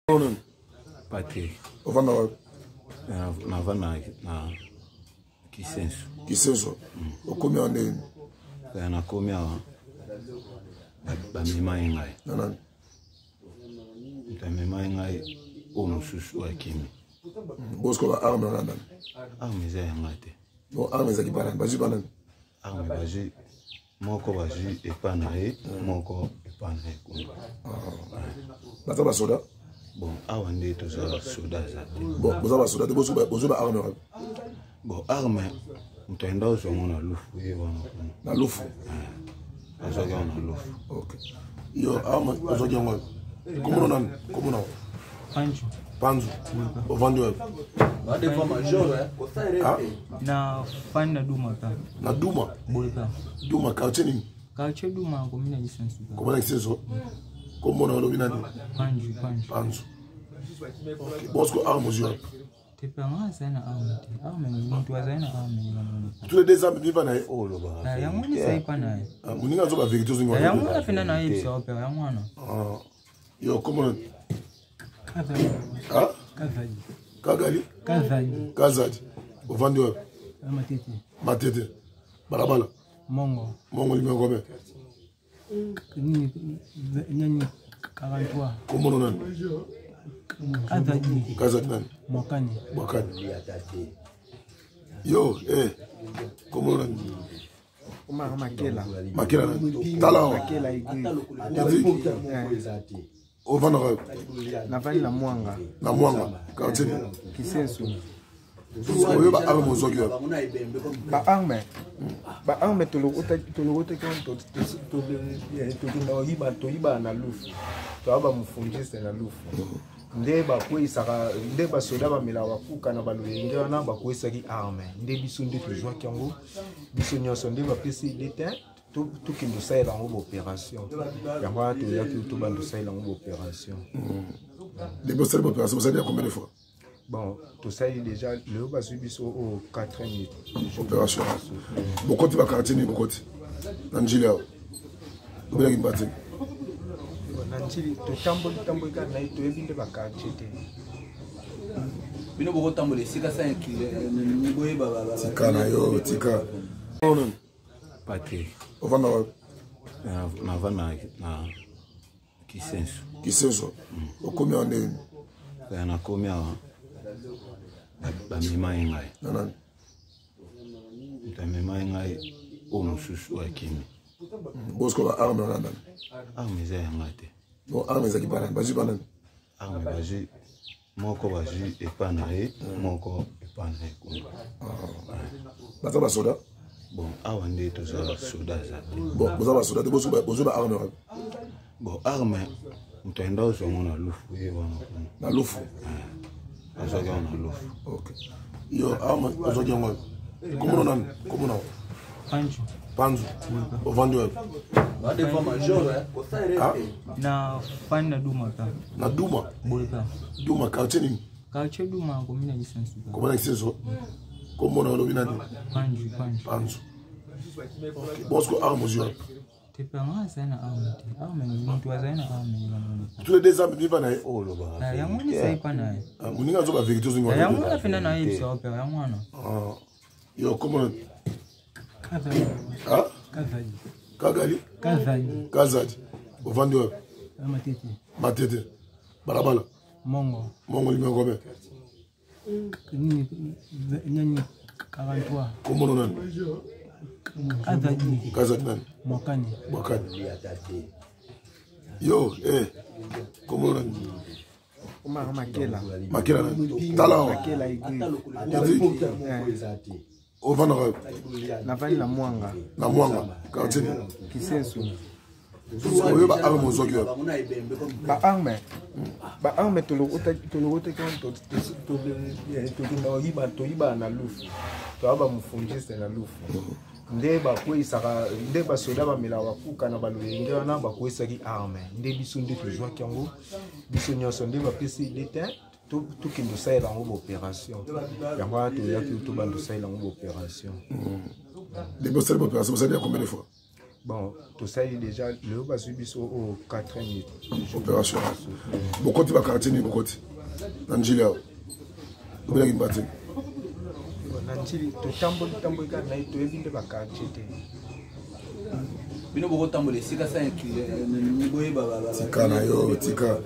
Non. Patrick. On va na kinseso. Kinseso. Au combien on est? Na combien ba mema ngai. Non. Ta mema ngai o mususu akimi. Bosko ba arme on a. Arme za ngate. Bon arme za kibana, baji bana. Arme baji moko baji epanae, moko epanae kunga. Bata ba soda. Bon, awa nde toza soda za. Bon, boza ba soda, bozo ba arme. Bon, arme mutenda uzongo na lufu ye wana. Na lufu. Azoga na lufu. Okay. Yo arme azoga ngo. Comment non? Comment non? Panzo. Au vendeur. Va de fois major Ah? Na fan na duma ka. Na duma. Bolka. Duma quartier ni. Quartier duma ko mina lisensu. Comment on kinseso? Comment on lo binani? Panzo. Okay. Bosko arme jo. Préparons-Nous na arme mtu azaina arme. Tous les deux armes vivent na Oh lo ba. Ya mwana sai pana. Muninga zo ba vérité zo ngwa. Ya mwana fina na hivi sa opera ya mwana. Yo comment Kavali. Ah? Kavali. Kazadi. Au vendeur. Matete. Balabala. Mongo. Lime ngome. Nani 43. Comment on a? Kazadi nani? Mwakani. Yo, comment on a? Uma makela. Makela nani? Talao. Makela igui. Au vendeur. Na vani na mwanga. Na mwanga. Quartier ni. Kinseso. Oyo ba arme mozoki. Ba arme tologota kanto to iba na lufu. To aba mfungiste na lufu. Nde ba kwesaka nde ba soda ba mela wakuka na balwenge wana ba kwesaki arme. Nde biso nde toujours kango. Biso nyonso nde ba pesi déteint. Tout qui nous sert dans l'opération. Il y a pas tout qui nous sert dans l'opération. Les boss de l'opération, vous savez combien de fois? Bon, tout ça est déjà le bas subi au 4 minutes. Opération. Beaucoup de quartier ni beaucoup. Nanjilia. Vous avez battu. Nanjili to tambo ka na to ebinde ba quartier te. Bino boko tambole sika 5 ni boye baba. Tika na yo, tika. Non. Patrick. On va na kinseso. Kinseso. Au combien on est? Na combien ba mema ngai. Non. Ta mema ngai o mususu akimi. Bosko ba arme on a. Arme za ngate. Bon arme za kibana, baji bana. Arme baji moko baji epanae, moko epanae kunga. Bata ba soda. Bon, awa nde toza soda za. Bon, boza ba soda, bozo ba arme. Bon, arme mutenda uzongo na lufu ye wana. Na lufu. Azoga na lufu. Okay. Yo arme azoga ngo. Comment on? Panzo. Au vendeur. Va de fois major Ah? Na fan na duma ka. Na duma. Bolka. Duma quartier ni. Quartier duma ko mina lisensu. Comment on kinseso? Comment on lo binani? Panzo. Bosko arme jo. Préparons-Nous na arme mtu azaina arme. Tous les deux armes vivent na Oh lo ba. Ya mwana sai pana. Muninga zo ba vérité zo ngwa. Ya mwana fina na hivi sa opera ya mwana. Yo comment? Kavali. Ah? Kavali. Kazadi. Au vendeur. Matete. Balabala. Mongo. Lime ngome. Nani 43. Comment on a? Kazadi nani? Mwakani. Yo, comment on a? Uma Makela nani? Talao. Makela igui. Au vendeur. Na vani na mwanga. Na mwanga. Quartier ni. Kinseso. Oyo ba arme mozoki. Ba arme tologota kanto to iba na lufu. To aba mfungiste na lufu. Nde ba kwesaka nde ba soda ba mela wakuka na balwenge wana ba kwesaki arme. Nde biso nde toujours kango. Biso nyonso nde ba pesi déteint. Tout qui nous sert dans l'opération. Il y a pas tout qui nous sert dans l'opération. Les boss de l'opération, vous savez combien de fois? bon tout ça il déjà le bas biso au 4 minutes opération beaucoup de quartier ni beaucoup Angela bien qui battre Nanjili to tambo ka na to ebinde ba quartier te bino boko tambo le sika sa niveau baba tika na yo tika